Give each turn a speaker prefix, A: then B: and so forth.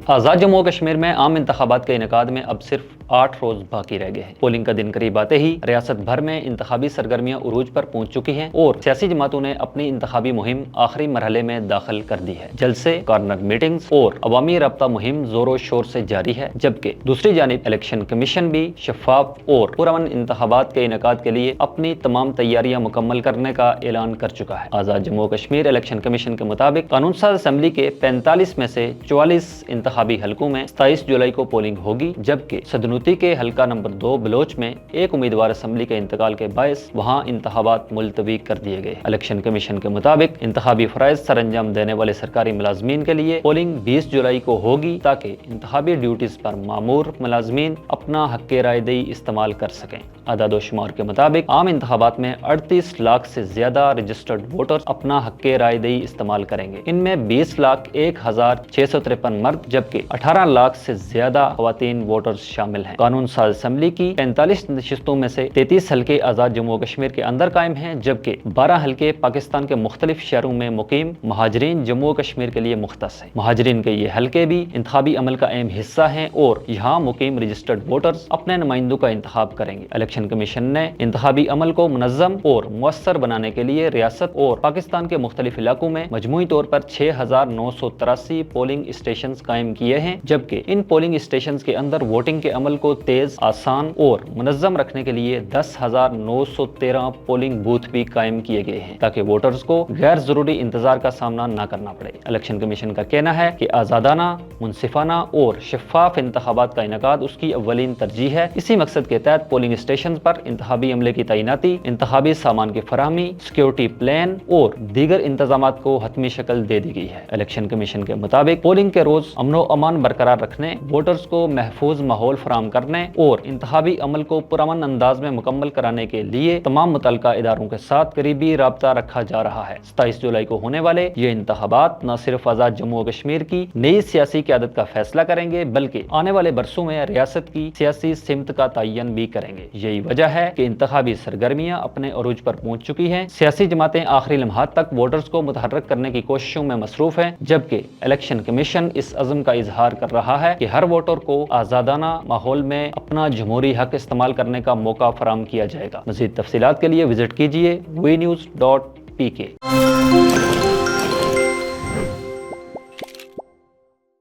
A: آزاد جموں و کشمیر میں عام انتخابات کے انعقاد میں اب صرف 8 روز باقی رہ گئے ہیں۔ پولنگ کا دن قریب آتے ہی ریاست بھر میں انتخابی سرگرمیاں عروج پر پہنچ چکی ہیں اور سیاسی جماعتوں نے اپنی انتخابی مہم آخری مرحلے میں داخل کر دی ہے۔ جلسے، کارنر میٹنگز اور عوامی رابطہ مہم زور و شور سے جاری ہے، جبکہ دوسری جانب الیکشن کمیشن بھی شفاف اور پرامن انتخابات کے انعقاد کے لیے اپنی تمام تیاریاں مکمل کرنے کا اعلان کر چکا ہے۔ آزاد جموں و کشمیر الیکشن کمیشن کے مطابق قانون ساز اسمبلی کے 45 میں سے 44 انتخابی حلقوں میں 27 جولائی کو پولنگ ہوگی، جبکہ سدنوتی کے حلقہ نمبر 2 بلوچ میں ایک امیدوار اسمبلی کے انتقال کے باعث وہاں انتخابات ملتوی کر دیے گئے۔ الیکشن کمیشن کے مطابق انتخابی فرائض سر انجام دینے والے سرکاری ملازمین کے لیے پولنگ 20 جولائی کو ہوگی تاکہ انتخابی ڈیوٹیز پر مامور ملازمین اپنا حق رائے دہی استعمال کر سکیں۔ اعداد و شمار کے مطابق عام انتخابات میں 38 لاکھ سے زیادہ رجسٹرڈ ووٹرز اپنا حق رائے دہی استعمال کریں گے۔ ان میں 20,01,653 مرد جبکہ 18 لاکھ سے زیادہ خواتین ووٹرز شامل ہیں۔ قانون ساز اسمبلی کی 45 نشستوں میں سے 33 حلقے آزاد جموں و کشمیر کے اندر قائم ہیں، جبکہ 12 حلقے پاکستان کے مختلف شہروں میں مقیم مہاجرین جموں و کشمیر کے لیے مختص ہیں۔ مہاجرین کے یہ حلقے بھی انتخابی عمل کا اہم حصہ ہیں اور یہاں مقیم رجسٹرڈ ووٹرز اپنے نمائندوں کا انتخاب کریں گے۔ الیکشن کمیشن نے انتخابی عمل کو منظم اور مؤثر بنانے کے لیے ریاست اور پاکستان کے مختلف علاقوں میں مجموعی طور پر 6,983 پولنگ اسٹیشنز قائم کیے ہیں، جبکہ ان پولنگ اسٹیشنز کے اندر ووٹنگ کے عمل کو تیز، آسان اور منظم رکھنے کے لیے 10,913 پولنگ بوتھ بھی قائم کیے گئے ہیں تاکہ ووٹرز کو غیر ضروری انتظار کا سامنا نہ کرنا پڑے۔ الیکشن کمیشن کا کہنا ہے کہ آزادانہ، منصفانہ اور شفاف انتخابات کا انعقاد اس کی اولین ترجیح ہے۔ اسی مقصد کے تحت پولنگ اسٹیشنز پر انتخابی عملے کی تعیناتی، انتخابی سامان کی فراہمی، سیکیورٹی پلان اور دیگر انتظامات کو حتمی شکل دے دی گئی ہے۔ الیکشن کمیشن کے مطابق پولنگ کے روز امن و امان برقرار رکھنے، ووٹرز کو محفوظ ماحول فراہم کرنے اور انتخابی عمل کو پرامن انداز میں مکمل کرانے کے لیے تمام متعلقہ اداروں کے ساتھ قریبی رابطہ رکھا جا رہا ہے۔ 27 جولائی کو ہونے والے یہ انتخابات نہ صرف آزاد جموں و کشمیر کی نئی سیاسی قیادت کا فیصلہ کریں گے بلکہ آنے والے برسوں میں ریاست کی سیاسی سمت کا تعین بھی کریں گے۔ یہی وجہ ہے کہ انتخابی سرگرمیاں اپنے عروج پر پہنچ چکی ہیں۔ سیاسی جماعتیں آخری لمحات تک ووٹرز کو متحرک کرنے کی کوششوں میں مصروف ہیں، جبکہ الیکشن کمیشن اس عزم کا اظہار کر رہا ہے کہ ہر ووٹر کو آزادانہ ماحول میں اپنا جمہوری حق استعمال کرنے کا موقع فراہم کیا جائے گا۔ مزید تفصیلات کے لیے وزٹ کیجیے وی نیوز.pk۔